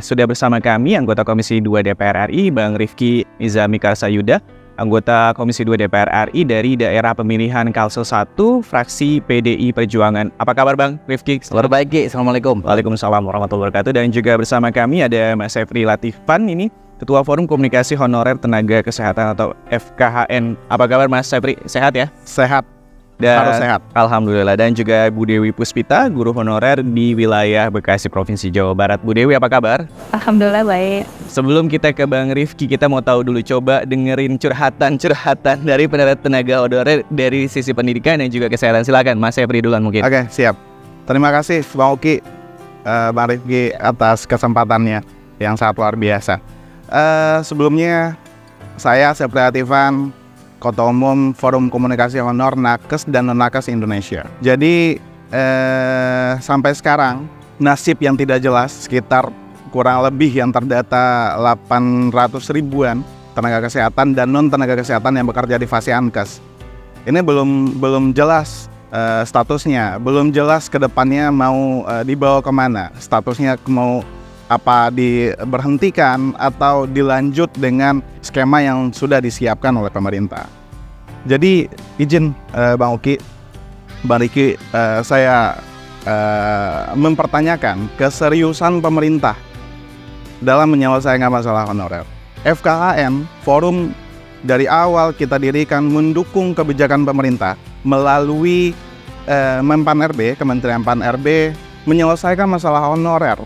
sudah bersama kami anggota Komisi 2 DPR RI, Bang Rifki Nizami Karsayuda, anggota Komisi 2 DPR RI dari daerah pemilihan Kalsel 1, fraksi PDI Perjuangan. Apa kabar Bang Rifki? Kabar baik, Assalamualaikum. Waalaikumsalam warahmatullahi wabarakatuh. Dan juga bersama kami ada Mas Sefri Latifan, ini Ketua Forum Komunikasi Honorer Tenaga Kesehatan atau FKHN. Apa kabar Mas Sefri? Sehat ya? Sehat. Dan harus sehat. Alhamdulillah. Dan juga Bu Dewi Puspita, guru honorer di wilayah Bekasi, Provinsi Jawa Barat. Bu Dewi, apa kabar? Alhamdulillah baik. Sebelum kita ke Bang Rifki, kita mau tahu dulu, coba dengerin curhatan dari tenaga honorer dari sisi pendidikan dan juga kesehatan. Silakan Mas Sefri duluan mungkin. Oke, siap. Terima kasih Bang Uki, Bang Rifki atas kesempatannya yang sangat luar biasa. Sebelumnya saya Sefri Latifan, Ketua Umum Forum Komunikasi Honor Nakes dan Non-Nakes Indonesia. Jadi sampai sekarang nasib yang tidak jelas, sekitar kurang lebih yang terdata 800 ribuan tenaga kesehatan dan non tenaga kesehatan yang bekerja di Fasiankes. Ini belum jelas statusnya, belum jelas ke depannya mau dibawa kemana, statusnya mau apa diberhentikan atau dilanjut dengan skema yang sudah disiapkan oleh pemerintah. Jadi izin Bang Uki, Bang Riki, saya mempertanyakan keseriusan pemerintah dalam menyelesaikan masalah honorer. FKHN, forum dari awal kita dirikan mendukung kebijakan pemerintah melalui Menpan RB, Kementerian Pan RB, menyelesaikan masalah honorer.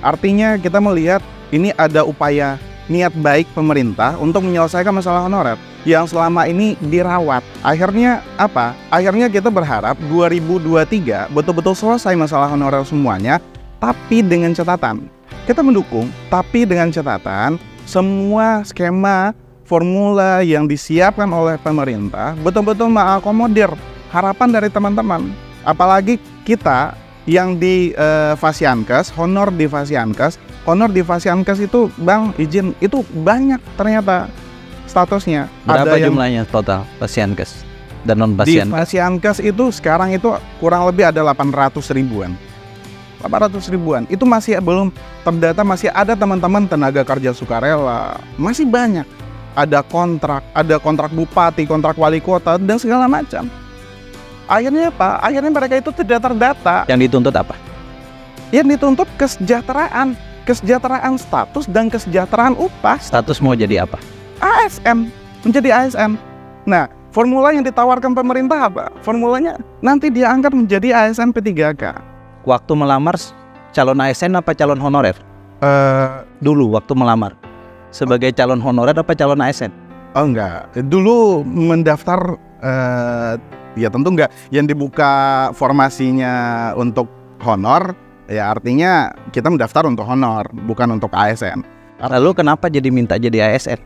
Artinya kita melihat ini ada upaya niat baik pemerintah untuk menyelesaikan masalah honorer yang selama ini dirawat. Akhirnya apa? Akhirnya kita berharap 2023 betul-betul selesai masalah honorer semuanya, tapi dengan catatan. Kita mendukung, tapi dengan catatan semua skema formula yang disiapkan oleh pemerintah betul-betul mengakomodir harapan dari teman-teman. Apalagi kita yang di Fasiankes, honor di Fasiankes itu Bang izin itu banyak ternyata statusnya. Berapa jumlahnya total Fasiankes dan non Fasiankes? Di Fasiankes itu sekarang itu kurang lebih ada 800 ribuan. 800 ribuan itu masih belum terdata, masih ada teman-teman tenaga kerja sukarela, masih banyak. Ada kontrak bupati, kontrak wali kota dan segala macam. Akhirnya apa? Akhirnya mereka itu tidak terdata. Yang dituntut apa? Yang dituntut kesejahteraan status dan kesejahteraan upah. Status mau jadi apa? ASN, menjadi ASN. Nah, formula yang ditawarkan pemerintah apa? Formulanya nanti dia angkat menjadi ASN P3K. Waktu melamar calon ASN apa calon honorer? Dulu waktu melamar sebagai calon honorer apa calon ASN? Oh enggak, dulu mendaftar ya tentu enggak. Yang dibuka formasinya untuk honor, ya artinya kita mendaftar untuk honor, bukan untuk ASN. Lalu kenapa jadi minta jadi ASN?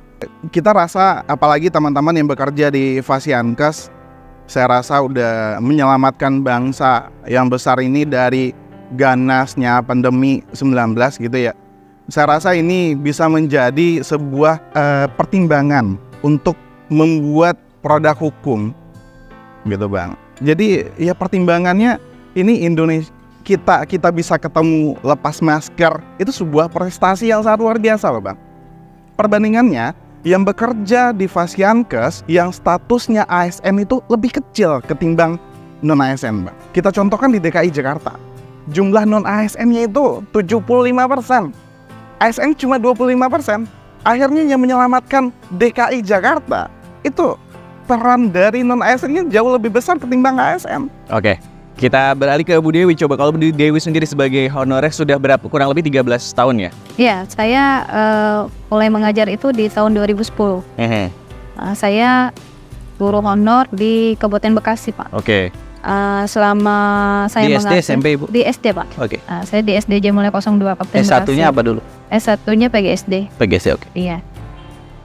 Kita rasa, apalagi teman-teman yang bekerja di Fasiankes, saya rasa udah menyelamatkan bangsa yang besar ini dari ganasnya pandemi 19 gitu ya. Saya rasa ini bisa menjadi sebuah pertimbangan untuk membuat produk hukum gitu Bang. Jadi ya pertimbangannya ini Indonesia, kita bisa ketemu lepas masker, itu sebuah prestasi yang sangat luar biasa loh Bang. Perbandingannya yang bekerja di Fasiankes yang statusnya ASN itu lebih kecil ketimbang non ASN Bang. Kita contohkan di DKI Jakarta, jumlah non ASN-nya itu 75%, ASN cuma 25%. Akhirnya yang menyelamatkan DKI Jakarta itu peran dari non ASN-nya jauh lebih besar ketimbang ASN. Oke, kita beralih ke Bu Dewi. Coba kalau Bu Dewi sendiri sebagai honorer sudah berapa? Kurang lebih 13 tahun ya? Iya, saya mulai mengajar itu di tahun 2010. Saya guru honor di Kabupaten Bekasi, Pak. Oke. Selama saya di mengajar SD, SMP Ibu? di SD, Pak. Oke. Saya di SD Jamulya 02 Kabupaten Bekasi. S1-nya apa dulu? S1-nya PGSD. PGSD, oke. Iya.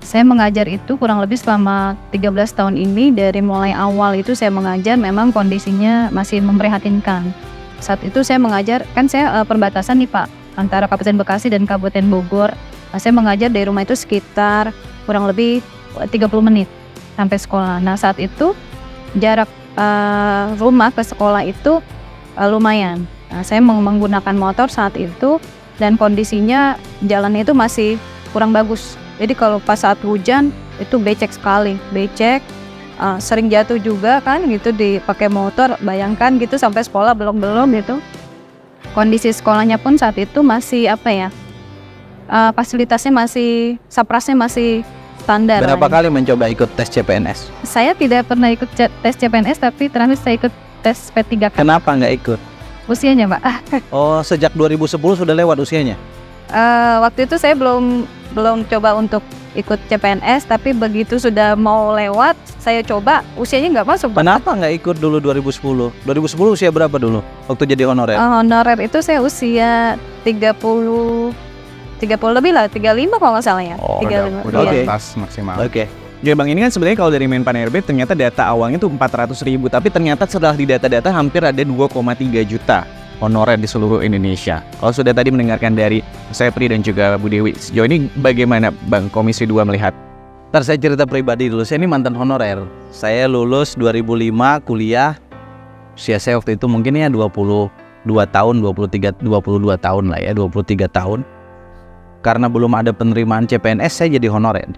Saya mengajar itu kurang lebih selama 13 tahun ini. Dari mulai awal itu saya mengajar, memang kondisinya masih memprihatinkan. Saat itu saya mengajar, kan saya perbatasan nih Pak, antara Kabupaten Bekasi dan Kabupaten Bogor. Saya mengajar dari rumah itu sekitar kurang lebih 30 menit sampai sekolah. Nah saat itu jarak rumah ke sekolah itu lumayan. Saya menggunakan motor saat itu dan kondisinya jalannya itu masih kurang bagus. Jadi kalau pas saat hujan itu becek sekali, sering jatuh juga kan gitu dipakai motor. Bayangkan gitu sampai sekolah belum gitu. Kondisi sekolahnya pun saat itu masih fasilitasnya masih, saprasnya masih standar. Berapa kali mencoba ikut tes CPNS? Saya tidak pernah ikut tes CPNS, tapi terakhir saya ikut tes P3K. Kenapa nggak ikut? Usianya, Pak. Oh, sejak 2010 sudah lewat usianya? Waktu itu saya belum coba untuk ikut CPNS, tapi begitu sudah mau lewat, saya coba, usianya nggak masuk, Pak. Kenapa nggak ikut dulu 2010? 2010 usia berapa dulu waktu jadi honorer? Honorer itu saya usia 30 lebih lah, 35 kalau nggak salah ya. Oh, 35. Udah Oke. batas maksimal. Oke. Ya Bang, ini kan sebenarnya kalau dari Menpan RB ternyata data awalnya tuh 400.000, tapi ternyata setelah di data-data hampir ada 2,3 juta honorer di seluruh Indonesia. Kalau sudah tadi mendengarkan dari Sepri dan juga Bu Dewi, sejauh ini bagaimana Bang Komisi 2 melihat? Ntar saya cerita pribadi dulu. Saya ini mantan honorer. Saya lulus 2005 kuliah. Usia saya waktu itu mungkin ya 22 tahun, 22 tahun lah ya, 23 tahun. Karena belum ada penerimaan CPNS, saya jadi honorer.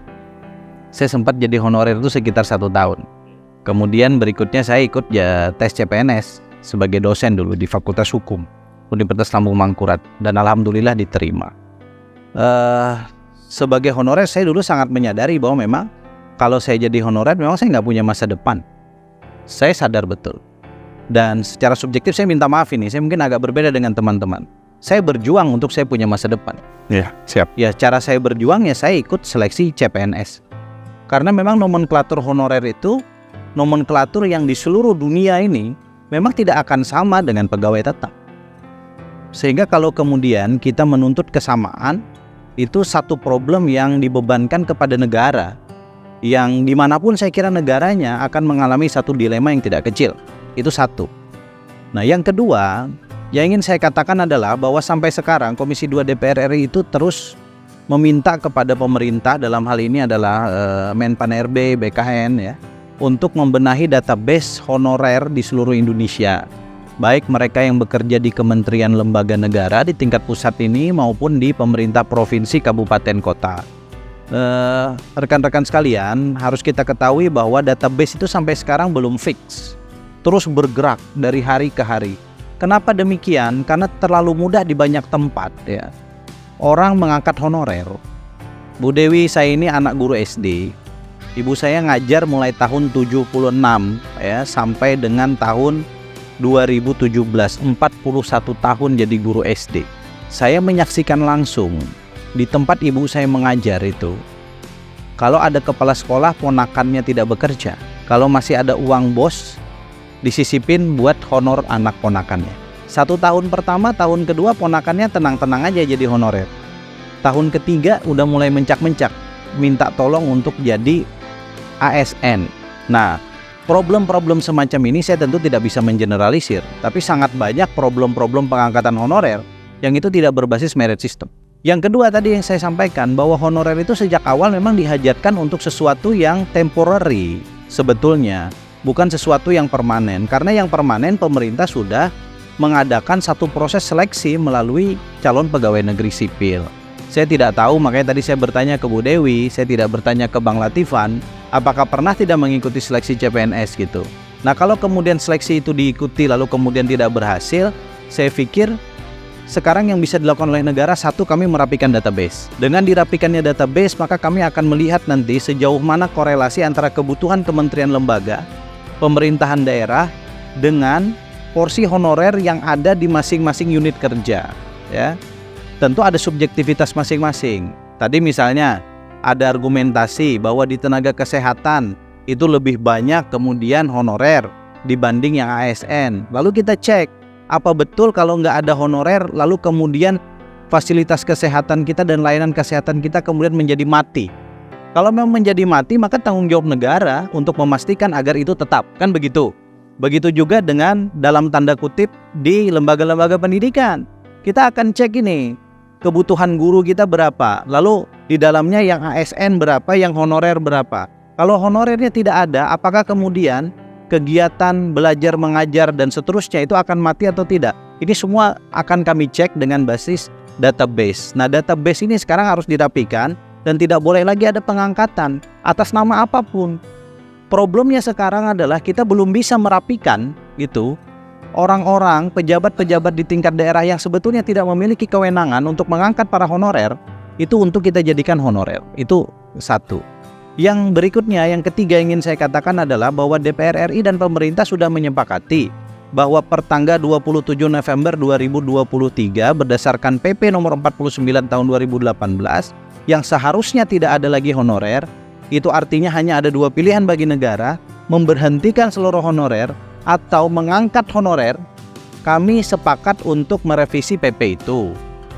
Saya sempat jadi honorer itu sekitar 1 tahun. Kemudian berikutnya saya ikut tes CPNS sebagai dosen dulu di Fakultas Hukum Universitas Lambung Mangkurat, dan alhamdulillah diterima. Sebagai honorer saya dulu sangat menyadari bahwa memang kalau saya jadi honorer memang saya nggak punya masa depan. Saya sadar betul. Dan secara subjektif saya minta maaf ini, saya mungkin agak berbeda dengan teman-teman. Saya berjuang untuk saya punya masa depan. Iya, siap. Ya, cara saya berjuang ya saya ikut seleksi CPNS. Karena memang nomenklatur honorer itu nomenklatur yang di seluruh dunia ini memang tidak akan sama dengan pegawai tetap. Sehingga kalau kemudian kita menuntut kesamaan, itu satu problem yang dibebankan kepada negara, yang dimanapun saya kira negaranya akan mengalami satu dilema yang tidak kecil. Itu satu. Nah, yang kedua yang ingin saya katakan adalah bahwa sampai sekarang Komisi 2 DPR RI itu terus meminta kepada pemerintah, dalam hal ini adalah Menpan RB, BKN ya, untuk membenahi database honorer di seluruh Indonesia. Baik mereka yang bekerja di kementerian lembaga negara di tingkat pusat ini maupun di pemerintah provinsi, kabupaten, kota. Rekan-rekan sekalian, harus kita ketahui bahwa database itu sampai sekarang belum fix. Terus bergerak dari hari ke hari. Kenapa demikian? Karena terlalu mudah di banyak tempat ya. Orang mengangkat honorer. Bu Dewi, saya ini anak guru SD. Ibu saya ngajar mulai tahun 76 ya sampai dengan tahun 2017, 41 tahun jadi guru SD. Saya menyaksikan langsung di tempat ibu saya mengajar itu. Kalau ada kepala sekolah ponakannya tidak bekerja, kalau masih ada uang bos disisipin buat honor anak ponakannya. 1 tahun pertama, tahun kedua ponakannya tenang-tenang aja jadi honorer. Tahun ketiga udah mulai mencak-mencak, minta tolong untuk jadi ASN. Nah, problem-problem semacam ini saya tentu tidak bisa mengeneralisir, tapi sangat banyak problem-problem pengangkatan honorer yang itu tidak berbasis merit system. Yang kedua tadi yang saya sampaikan bahwa honorer itu sejak awal memang dihajatkan untuk sesuatu yang temporary sebetulnya, bukan sesuatu yang permanen. Karena yang permanen pemerintah sudah mengadakan satu proses seleksi melalui calon pegawai negeri sipil. Saya tidak tahu, makanya tadi saya bertanya ke Bu Dewi, saya tidak bertanya ke Bang Latifan, apakah pernah tidak mengikuti seleksi CPNS gitu. Nah, kalau kemudian seleksi itu diikuti lalu kemudian tidak berhasil, saya pikir sekarang yang bisa dilakukan oleh negara, satu, kami merapikan database. Dengan dirapikannya database, maka kami akan melihat nanti sejauh mana korelasi antara kebutuhan kementerian lembaga, pemerintahan daerah dengan porsi honorer yang ada di masing-masing unit kerja ya. Tentu ada subjektivitas masing-masing. Tadi misalnya ada argumentasi bahwa di tenaga kesehatan itu lebih banyak kemudian honorer dibanding yang ASN. Lalu kita cek, apa betul kalau nggak ada honorer lalu kemudian fasilitas kesehatan kita dan layanan kesehatan kita kemudian menjadi mati? Kalau memang menjadi mati, maka tanggung jawab negara untuk memastikan agar itu tetap, kan begitu. Begitu juga dengan dalam tanda kutip di lembaga-lembaga pendidikan. Kita akan cek ini, kebutuhan guru kita berapa, lalu di dalamnya yang ASN berapa, yang honorer berapa. Kalau honorernya tidak ada, apakah kemudian kegiatan belajar mengajar dan seterusnya itu akan mati atau tidak? Ini semua akan kami cek dengan basis database. Nah, database ini sekarang harus dirapikan dan tidak boleh lagi ada pengangkatan atas nama apapun. Problemnya sekarang adalah kita belum bisa merapikan gitu orang-orang, pejabat-pejabat di tingkat daerah yang sebetulnya tidak memiliki kewenangan untuk mengangkat para honorer itu untuk kita jadikan honorer. Itu satu. Yang berikutnya, yang ketiga ingin saya katakan adalah bahwa DPR RI dan pemerintah sudah menyepakati bahwa per tanggal 27 November 2023 berdasarkan PP nomor 49 tahun 2018 yang seharusnya tidak ada lagi honorer, itu artinya hanya ada dua pilihan bagi negara, memberhentikan seluruh honorer atau mengangkat honorer. Kami sepakat untuk merevisi PP itu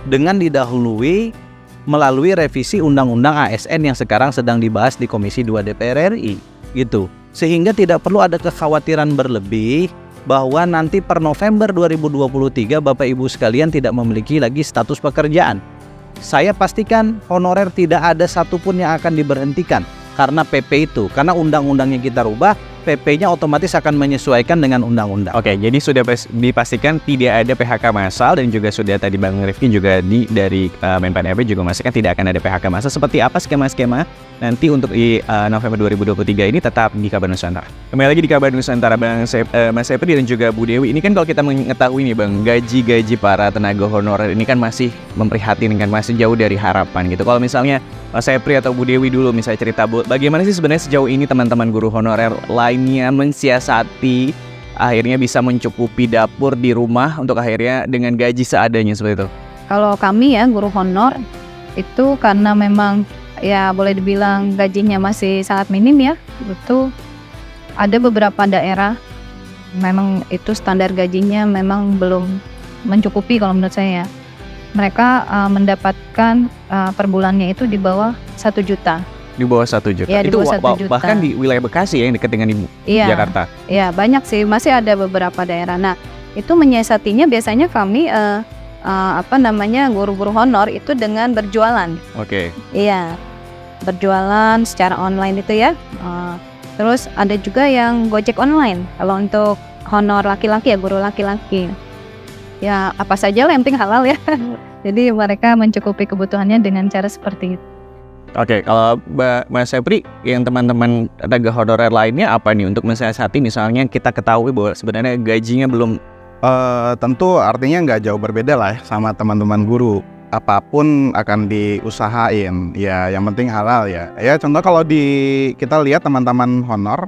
dengan didahului melalui revisi Undang-Undang ASN yang sekarang sedang dibahas di Komisi 2 DPR RI gitu. Sehingga tidak perlu ada kekhawatiran berlebih bahwa nanti per November 2023 Bapak Ibu sekalian tidak memiliki lagi status pekerjaan. Saya pastikan honorer tidak ada satupun yang akan diberhentikan karena PP itu, karena undang-undangnya kita rubah, PP-nya otomatis akan menyesuaikan dengan undang-undang. Oke, jadi sudah dipastikan tidak ada PHK massal dan juga sudah tadi Bang Rifki juga dari Menpan RB juga memastikan tidak akan ada PHK massal. Seperti apa skema-skema nanti untuk di November 2023 ini tetap di Kabar Nusantara. Kembali lagi di Kabar Nusantara, Mas Sepri dan juga Bu Dewi. Ini kan kalau kita mengetahui nih Bang, gaji-gaji para tenaga honorer ini kan masih memprihatinkan, masih jauh dari harapan gitu. Kalau misalnya Mas Sepri atau Bu Dewi dulu misalnya cerita, bagaimana sih sebenarnya sejauh ini teman-teman guru honorer lainnya mensiasati akhirnya bisa mencukupi dapur di rumah untuk akhirnya dengan gaji seadanya seperti itu? Kalau kami ya guru honor itu karena memang ya boleh dibilang gajinya masih sangat minim ya. Itu ada beberapa daerah memang itu standar gajinya memang belum mencukupi kalau menurut saya. Mereka mendapatkan per bulannya itu di bawah 1 juta. Di bawah 1 juta. Ya, di itu bawah 1 juta. Bahkan di wilayah Bekasi ya yang dekat dengan Jakarta. Iya, banyak sih, masih ada beberapa daerah. Nah, itu menyiasatinya biasanya kami guru-guru honor itu dengan berjualan. Oke. Iya. Berjualan secara online itu ya. Terus ada juga yang Gojek online. Kalau untuk honor laki-laki ya guru laki-laki. Ya, apa saja lah yang penting halal ya. Jadi mereka mencukupi kebutuhannya dengan cara seperti itu. Oke, kalau Mas Sepri, yang teman-teman tenaga honorer lainnya apa nih untuk mensiasati misalnya kita ketahui bahwa sebenarnya gajinya belum tentu artinya nggak jauh berbeda lah ya sama teman-teman guru. Apapun akan diusahain, ya yang penting halal ya. Ya contoh kalau kita lihat teman-teman honor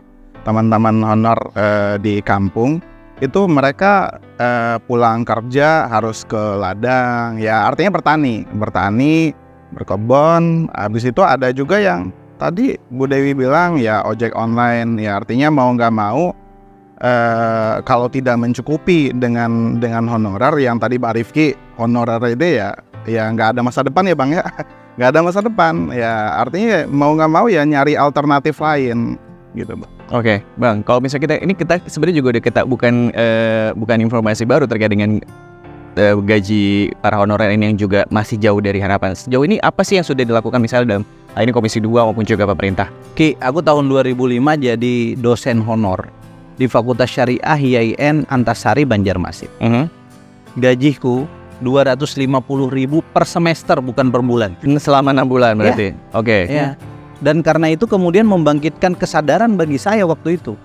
di kampung itu mereka pulang kerja harus ke ladang, ya artinya bertani, berkebun. Habis itu ada juga yang tadi Bu Dewi bilang ya ojek online, ya artinya mau nggak mau kalau tidak mencukupi dengan honorer yang tadi Pak Rifki honorer itu ya nggak ada masa depan ya Bang ya, nggak ada masa depan ya, artinya mau nggak mau ya nyari alternatif lain gitu Bang. Oke, Bang, kalau misalnya kita sebenarnya juga udah bukan informasi baru terkait dengan gaji para honorer ini yang juga masih jauh dari harapan. Sejauh ini apa sih yang sudah dilakukan misalnya dalam ini Komisi 2 maupun juga pemerintah? Ki, aku tahun 2005 jadi dosen honor di Fakultas Syariah IAIN Antasari Banjarmasin. Gajiku 250.000 per semester, bukan per bulan. Selama 6 bulan berarti. Ya. Oke. Ya. Dan karena itu kemudian membangkitkan kesadaran bagi saya waktu itu.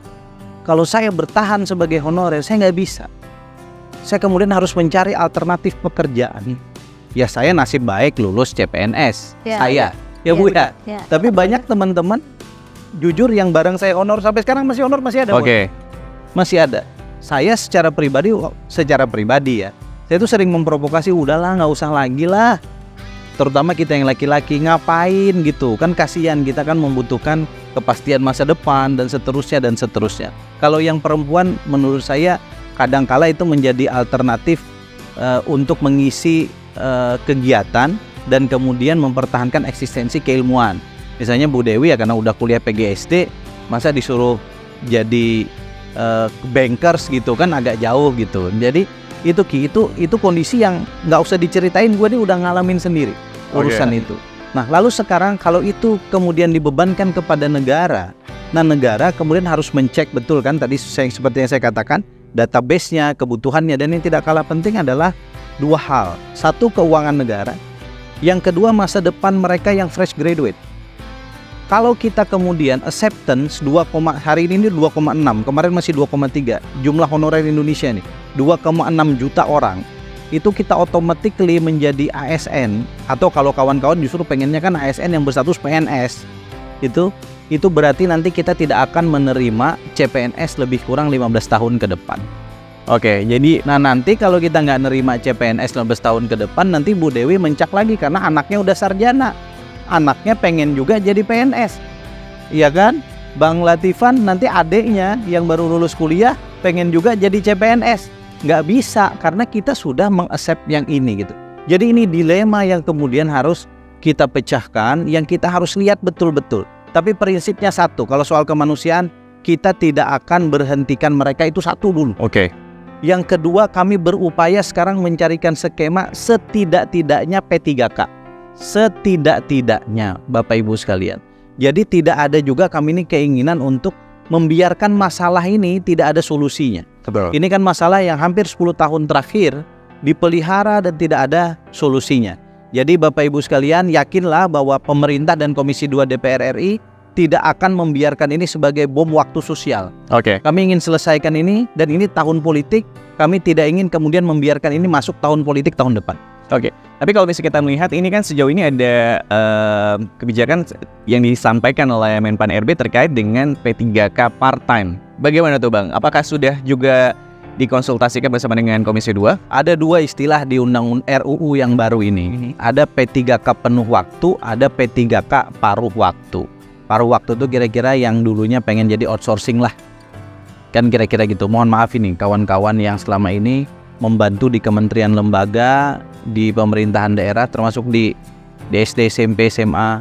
Kalau saya bertahan sebagai honorer, saya nggak bisa. Saya kemudian harus mencari alternatif pekerjaan. Ya saya nasib baik lulus CPNS. Ya Bu ya. Tapi banyak teman-teman jujur yang bareng saya honor sampai sekarang masih honor, masih ada. Oke. Masih ada. Saya secara pribadi ya, saya tuh sering memprovokasi, udahlah nggak usah lagi lah. Terutama kita yang laki-laki, ngapain gitu kan, kasihan, kita kan membutuhkan kepastian masa depan dan seterusnya. Kalau yang perempuan menurut saya kadangkala itu menjadi alternatif untuk mengisi kegiatan dan kemudian mempertahankan eksistensi keilmuan. Misalnya Bu Dewi ya karena udah kuliah PGSD, masa disuruh jadi bankers gitu kan agak jauh gitu. Jadi itu kondisi yang nggak usah diceritain, gue nih udah ngalamin sendiri urusan itu. Nah lalu sekarang kalau itu kemudian dibebankan kepada negara, nah negara kemudian harus mencek betul kan tadi seperti yang saya katakan database-nya, kebutuhannya, dan yang tidak kalah penting adalah Dua hal, satu keuangan negara, yang kedua masa depan mereka yang fresh graduate. Kalau kita kemudian acceptance hari ini 2,6, kemarin masih 2,3, jumlah honorer Indonesia nih 2,6 juta orang, itu kita automatically menjadi ASN, atau kalau kawan-kawan justru pengennya kan ASN yang berstatus PNS, itu berarti nanti kita tidak akan menerima CPNS lebih kurang 15 tahun ke depan. Oke, jadi Nanti kalau kita nggak nerima CPNS 15 tahun ke depan, nanti Bu Dewi mencak lagi karena anaknya udah sarjana, anaknya pengen juga jadi PNS, iya kan? Bang Latifan nanti adeknya yang baru lulus kuliah pengen juga jadi CPNS, nggak bisa karena kita sudah meng-accept yang ini gitu. Jadi ini dilema yang kemudian harus kita pecahkan, yang kita harus lihat betul-betul. Tapi prinsipnya satu, kalau soal kemanusiaan kita tidak akan berhentikan mereka, itu satu dulu. oke. Yang kedua, kami berupaya sekarang mencarikan skema setidak-tidaknya P3K. Setidak-tidaknya Bapak Ibu sekalian. Jadi tidak ada juga kami ini keinginan untuk membiarkan masalah ini tidak ada solusinya. Betul. Ini kan masalah yang hampir 10 tahun terakhir dipelihara dan tidak ada solusinya. Jadi Bapak Ibu sekalian, yakinlah bahwa pemerintah dan Komisi 2 DPR RI tidak akan membiarkan ini sebagai bom waktu sosial. Oke. Kami ingin selesaikan ini, dan ini tahun politik. Kami tidak ingin kemudian membiarkan ini masuk tahun politik tahun depan. Oke, tapi kalau misalnya kita melihat ini kan sejauh ini ada kebijakan yang disampaikan oleh Menpan RB terkait dengan P3K part-time. Bagaimana tuh Bang? Apakah sudah juga dikonsultasikan bersama dengan Komisi 2? Ada dua istilah di Undang-Undang RUU yang baru ini. Ada P3K penuh waktu, ada P3K paruh waktu. Paruh waktu itu kira-kira yang dulunya pengen jadi outsourcing lah. Kan kira-kira gitu. Mohon maaf ini kawan-kawan yang selama ini membantu di kementerian lembaga, di pemerintahan daerah, termasuk di SD, SMP, SMA,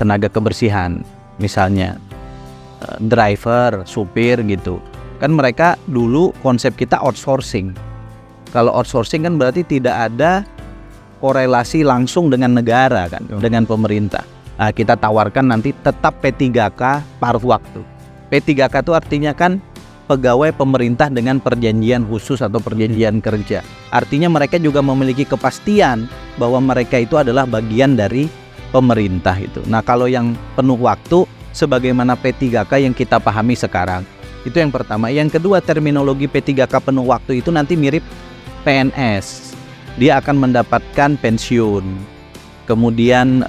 tenaga kebersihan, misalnya driver, supir gitu. Kan mereka dulu konsep kita outsourcing. Kalau outsourcing kan berarti tidak ada korelasi langsung dengan negara kan, dengan pemerintah. Nah, kita tawarkan nanti tetap P3K paruh waktu. P3K itu artinya kan pegawai pemerintah dengan perjanjian khusus atau perjanjian kerja. Artinya mereka juga memiliki kepastian bahwa mereka itu adalah bagian dari pemerintah itu. Nah, kalau yang penuh waktu sebagaimana P3K yang kita pahami sekarang, itu yang pertama. Yang kedua, terminologi P3K penuh waktu itu nanti mirip PNS. Dia akan mendapatkan pensiun. Kemudian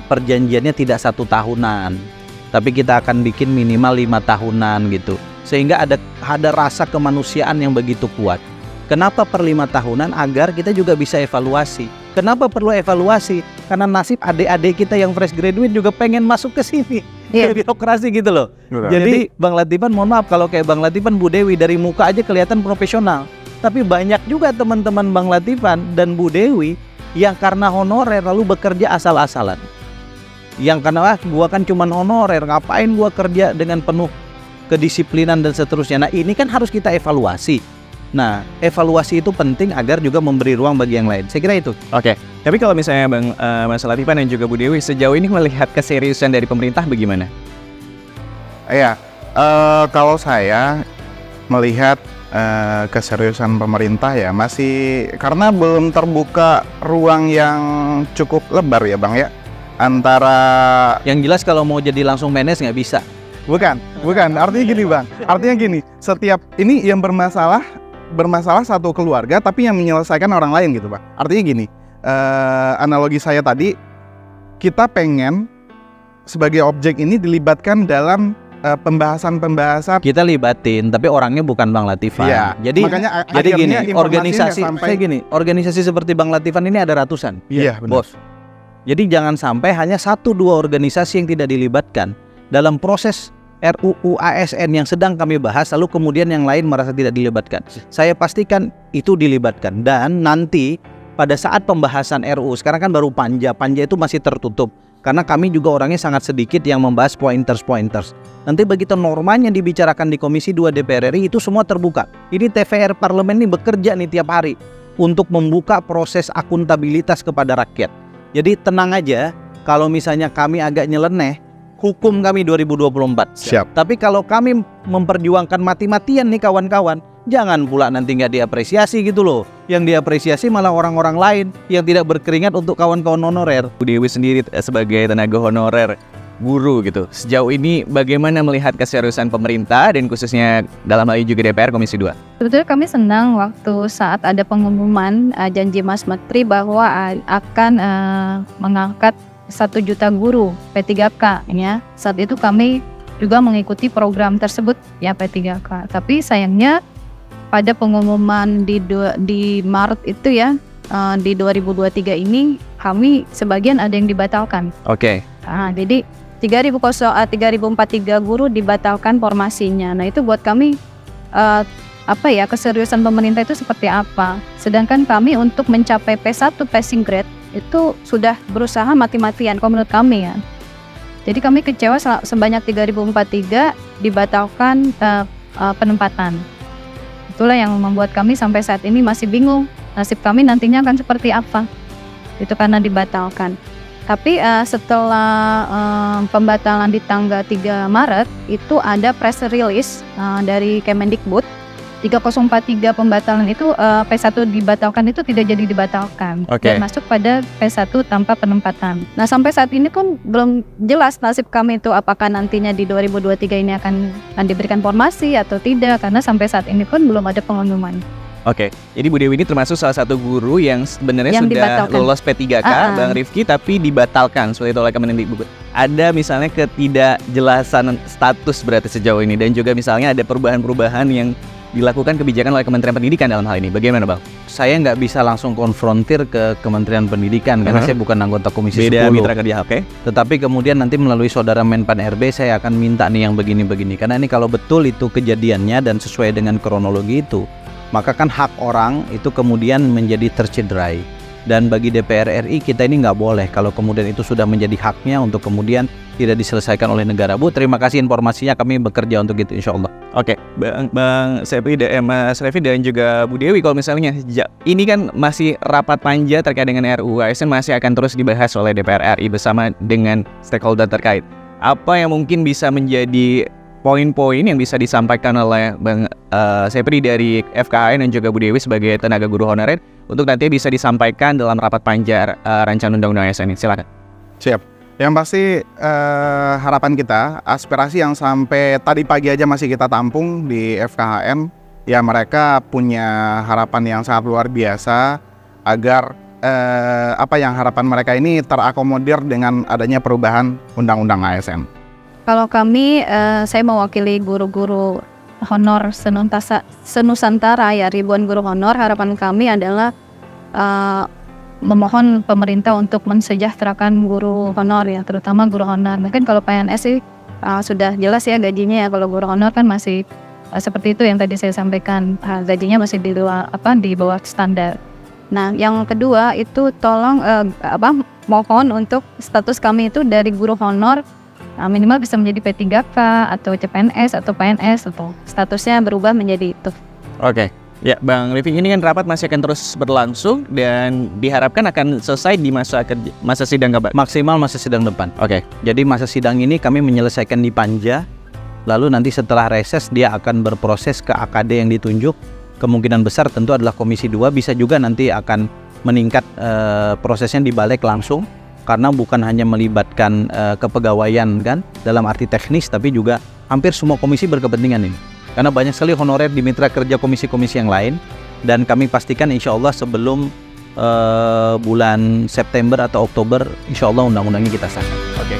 perjanjiannya tidak 1 tahunan, tapi kita akan bikin minimal 5 tahunan gitu. Sehingga ada rasa kemanusiaan yang begitu kuat. Kenapa per 5 tahunan? Agar kita juga bisa evaluasi. Kenapa perlu evaluasi? Karena nasib adik-adik kita yang fresh graduate juga pengen masuk ke sini, ke birokrasi gitu loh. Jadi Bang Latifan, mohon maaf kalau kayak Bang Latifan, Bu Dewi dari muka aja kelihatan profesional. Tapi banyak juga teman-teman Bang Latifan dan Bu Dewi yang karena honorer lalu bekerja asal-asalan. Yang karena gua kan cuman honorer, ngapain gua kerja dengan penuh kedisiplinan dan seterusnya. Nah, ini kan harus kita evaluasi. Nah, evaluasi itu penting agar juga memberi ruang bagi yang lain. Saya kira itu. Oke. Tapi kalau misalnya Bang Mas Latifan dan juga Bu Dewi sejauh ini melihat keseriusan dari pemerintah bagaimana? Iya, kalau saya melihat keseriusan pemerintah ya masih, karena belum terbuka ruang yang cukup lebar ya Bang ya, antara Yang jelas kalau mau jadi langsung PNS nggak bisa. bukan artinya gini Bang, artinya gini, setiap ini yang bermasalah satu keluarga tapi yang menyelesaikan orang lain gitu Bang. Artinya gini, analogi saya tadi, kita pengen sebagai objek ini dilibatkan dalam pembahasan Kita libatin, tapi orangnya bukan Bang Latifan. Iya, Jadi makanya gini, akhirnya organisasi seperti Bang Latifan ini ada ratusan. Iya, benar. Bos. Jadi jangan sampai hanya 1-2 organisasi yang tidak dilibatkan dalam proses RUU ASN yang sedang kami bahas, lalu kemudian yang lain merasa tidak dilibatkan. Saya pastikan itu dilibatkan, dan nanti pada saat pembahasan RUU, sekarang kan baru panja itu masih tertutup. Karena kami juga orangnya sangat sedikit yang membahas pointers. Nanti begitu normanya dibicarakan di Komisi 2 DPR RI, itu semua terbuka. Ini TVR Parlemen ini bekerja nih tiap hari untuk membuka proses akuntabilitas kepada rakyat. Jadi tenang aja, kalau misalnya kami agak nyeleneh, hukum kami 2024. Siap. Tapi kalau kami memperjuangkan mati-matian nih kawan-kawan, Jangan pula nanti nggak diapresiasi gitu loh. Yang diapresiasi malah orang-orang lain yang tidak berkeringat untuk kawan-kawan honorer. Bu Dewi sendiri sebagai tenaga honorer guru gitu, sejauh ini bagaimana melihat keseriusan pemerintah dan khususnya dalam hal ini juga DPR Komisi 2? Sebetulnya kami senang waktu saat ada pengumuman janji Mas Menteri bahwa akan mengangkat 1 juta guru P3K ya. Saat itu kami juga mengikuti program tersebut ya P3K. Tapi sayangnya pada pengumuman di Maret itu ya, di 2023 ini kami sebagian ada yang dibatalkan. Oke. Jadi 3.043 guru dibatalkan formasinya. Nah itu buat kami keseriusan pemerintah itu seperti apa. Sedangkan kami untuk mencapai P1 passing grade itu sudah berusaha mati-matian kalau menurut kami ya. Jadi kami kecewa sebanyak 3.043 dibatalkan penempatan. Itulah yang membuat kami sampai saat ini masih bingung nasib kami nantinya akan seperti apa. Itu karena dibatalkan. Tapi setelah pembatalan di tanggal 3 Maret itu ada press release dari Kemendikbud 3043 pembatalan itu P1 dibatalkan itu tidak jadi dibatalkan dan masuk pada P1 tanpa penempatan. Nah sampai saat ini pun belum jelas nasib kami itu apakah nantinya di 2023 ini akan diberikan formasi atau tidak karena sampai saat ini pun belum ada pengumuman. Oke, jadi Bu Dewi ini termasuk salah satu guru yang sebenarnya sudah dibatalkan. lolos P3K, Bang Rifki, tapi dibatalkan seperti itu oleh Kemendikbud. Ada misalnya ketidakjelasan status berarti sejauh ini dan juga misalnya ada perubahan-perubahan yang dilakukan kebijakan oleh Kementerian Pendidikan dalam hal ini. Bagaimana Bang? Saya nggak bisa langsung konfrontir ke Kementerian Pendidikan karena saya bukan anggota Komisi 10. Beda mitra kerja, oke. Tetapi kemudian nanti melalui saudara Menpan RB saya akan minta nih yang begini-begini. Karena ini kalau betul itu kejadiannya dan sesuai dengan kronologi itu, maka kan hak orang itu kemudian menjadi tercederai. Dan bagi DPR RI kita ini nggak boleh kalau kemudian itu sudah menjadi haknya untuk kemudian tidak diselesaikan oleh negara. Bu, terima kasih informasinya, kami bekerja untuk itu insya Allah. Oke, Bang Sepri, Mas Revi dan juga Bu Dewi, kalau misalnya ini kan masih rapat panja terkait dengan RUU ASN masih akan terus dibahas oleh DPR RI bersama dengan stakeholder terkait. Apa yang mungkin bisa menjadi poin-poin yang bisa disampaikan oleh Bang Sepri dari FKAN dan juga Bu Dewi sebagai tenaga guru honorer untuk nanti bisa disampaikan dalam rapat panja rancangan undang-undang ASN ini? Silakan. Siap. Yang pasti harapan kita, aspirasi yang sampai tadi pagi aja masih kita tampung di FKHN, ya mereka punya harapan yang sangat luar biasa agar harapan mereka ini terakomodir dengan adanya perubahan undang-undang ASN. Kalau kami, saya mewakili guru-guru honor senusantara ya, ribuan guru honor. Harapan kami adalah memohon pemerintah untuk mensejahterakan guru honor ya, terutama guru honor. Mungkin kalau PNS sih sudah jelas ya gajinya ya. Kalau guru honor kan masih seperti itu yang tadi saya sampaikan, gajinya masih di bawah standar. Nah, yang kedua itu tolong mohon untuk status kami itu dari guru honor minimal bisa menjadi P3K atau CPNS atau PNS atau statusnya berubah menjadi itu. Oke. Ya, Bang Rifki, ini kan rapat masih akan terus berlangsung dan diharapkan akan selesai di masa sidang kapan? Maksimal masa sidang depan. Oke. Jadi masa sidang ini kami menyelesaikan di panja, lalu nanti setelah reses dia akan berproses ke AKD yang ditunjuk. Kemungkinan besar tentu adalah Komisi 2, bisa juga nanti akan meningkat prosesnya di balik langsung. Karena bukan hanya melibatkan kepegawaian kan dalam arti teknis, tapi juga hampir semua komisi berkepentingan ini. Karena banyak sekali honorer di mitra kerja komisi-komisi yang lain, dan kami pastikan insya Allah sebelum bulan September atau Oktober insya Allah undang-undangnya kita sahkan. Oke.